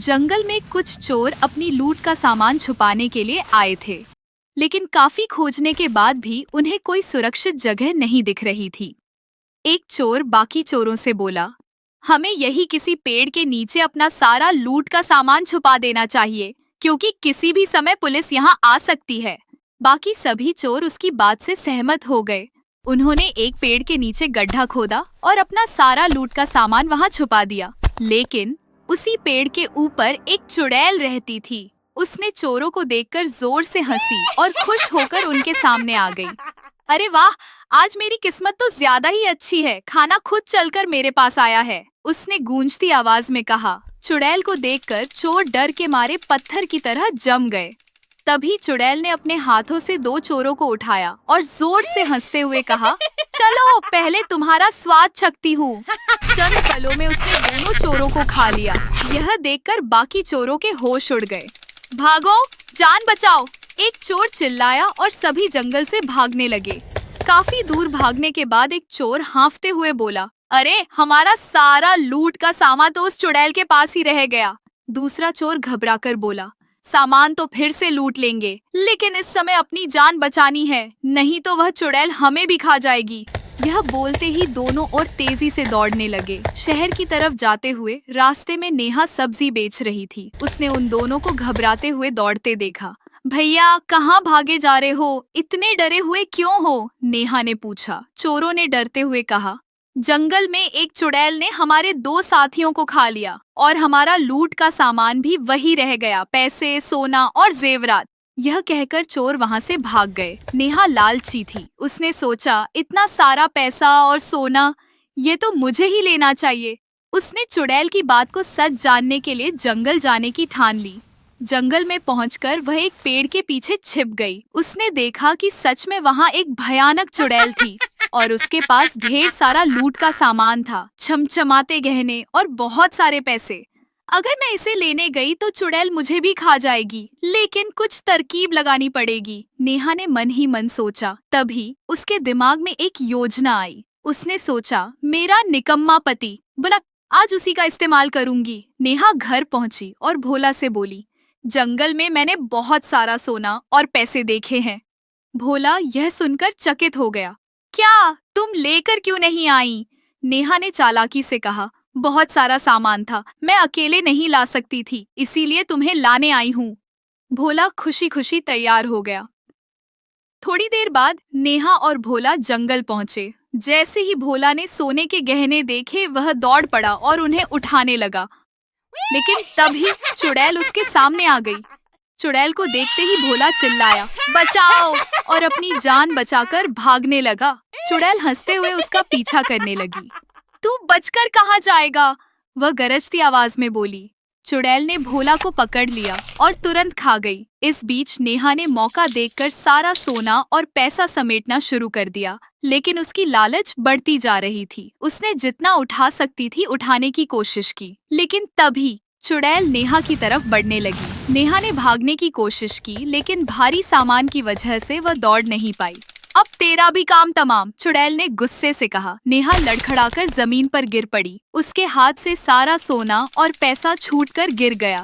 जंगल में कुछ चोर अपनी लूट का सामान छुपाने के लिए आए थे, लेकिन काफी खोजने के बाद भी उन्हें कोई सुरक्षित जगह नहीं दिख रही थी। एक चोर बाकी चोरों से बोला, हमें यही किसी पेड़ के नीचे अपना सारा लूट का सामान छुपा देना चाहिए, क्योंकि किसी भी समय पुलिस यहाँ आ सकती है। बाकी सभी चोर उसकी बात से सहमत हो गए। उन्होंने एक पेड़ के नीचे गड्ढा खोदा और अपना सारा लूट का सामान वहाँ छुपा दिया। लेकिन उसी पेड़ के ऊपर एक चुड़ैल रहती थी। उसने चोरों को देखकर जोर से हंसी और खुश होकर उनके सामने आ गई। अरे वाह, आज मेरी किस्मत तो ज्यादा ही अच्छी है, खाना खुद चलकर मेरे पास आया है, उसने गूंजती आवाज में कहा। चुड़ैल को देखकर चोर डर के मारे पत्थर की तरह जम गए। तभी चुड़ैल ने अपने हाथों से दो चोरों को उठाया और जोर से हंसते हुए कहा, चलो पहले तुम्हारा स्वाद चखती हूँ। चंद पलों में उसने दोनों चोरों को खा लिया। यह देखकर बाकी चोरों के होश उड़ गए। भागो, जान बचाओ, एक चोर चिल्लाया और सभी जंगल से भागने लगे। काफी दूर भागने के बाद एक चोर हांफते हुए बोला, अरे हमारा सारा लूट का सामान तो उस चुड़ैल के पास ही रह गया। दूसरा चोर घबराकर बोला, सामान तो फिर से लूट लेंगे, लेकिन इस समय अपनी जान बचानी है, नहीं तो वह चुड़ैल हमें भी खा जाएगी। यह बोलते ही दोनों और तेजी से दौड़ने लगे। शहर की तरफ जाते हुए रास्ते में नेहा सब्जी बेच रही थी। उसने उन दोनों को घबराते हुए दौड़ते देखा। भैया, कहाँ भागे जा रहे हो? इतने डरे हुए क्यों हो? नेहा ने पूछा। चोरों ने डरते हुए कहा, जंगल में एक चुड़ैल ने हमारे दो साथियों को खा लिया और हमारा लूट का सामान भी वही रह गया, पैसे, सोना और जेवरात। यह कहकर चोर वहां से भाग गए। नेहा लालची थी। उसने सोचा, इतना सारा पैसा और सोना, ये तो मुझे ही लेना चाहिए। उसने चुड़ैल की बात को सच जानने के लिए जंगल जाने की ठान ली। जंगल में पहुंचकर वह एक पेड़ के पीछे छिप गई। उसने देखा कि सच में वहां एक भयानक चुड़ैल थी और उसके पास ढेर सारा लूट का सामान था, चमचमाते गहने और बहुत सारे पैसे। अगर मैं इसे लेने गई तो चुड़ैल मुझे भी खा जाएगी, लेकिन कुछ तरकीब लगानी पड़ेगी, नेहा ने मन ही मन सोचा। तभी उसके दिमाग में एक योजना आई। उसने सोचा, मेरा निकम्मा पति बोला, आज उसी का इस्तेमाल करूंगी। नेहा घर पहुंची और भोला से बोली, जंगल में मैंने बहुत सारा सोना और पैसे देखे हैं। भोला यह सुनकर चकित हो गया। क्या तुम लेकर क्यों नहीं आई? नेहा ने चालाकी से कहा, बहुत सारा सामान था, मैं अकेले नहीं ला सकती थी, इसीलिए तुम्हें लाने आई हूँ। भोला खुशी खुशी तैयार हो गया। थोड़ी देर बाद नेहा और भोला जंगल पहुंचे। जैसे ही भोला ने सोने के गहने देखे, वह दौड़ पड़ा और उन्हें उठाने लगा। लेकिन तभी चुड़ैल उसके सामने आ गई। चुड़ैल को देखते ही भोला चिल्लाया, बचाओ, और अपनी जान बचाकर भागने लगा। चुड़ैल हंसते हुए उसका पीछा करने लगी। तू बचकर कहाँ जाएगा? वह गरजती आवाज में बोली। चुड़ैल ने भोला को पकड़ लिया और तुरंत खा गई। इस बीच नेहा ने मौका देखकर सारा सोना और पैसा समेटना शुरू कर दिया, लेकिन उसकी लालच बढ़ती जा रही थी। उसने जितना उठा सकती थी उठाने की कोशिश की, लेकिन तभी चुड़ैल नेहा की तरफ बढ़ने लगी। नेहा ने भागने की कोशिश की, लेकिन भारी सामान की वजह से वह दौड़ नहीं पाई। अब तेरा भी काम तमाम, चुड़ैल ने गुस्से से कहा। नेहा लड़खड़ाकर जमीन पर गिर पड़ी। उसके हाथ से सारा सोना और पैसा छूटकर गिर गया।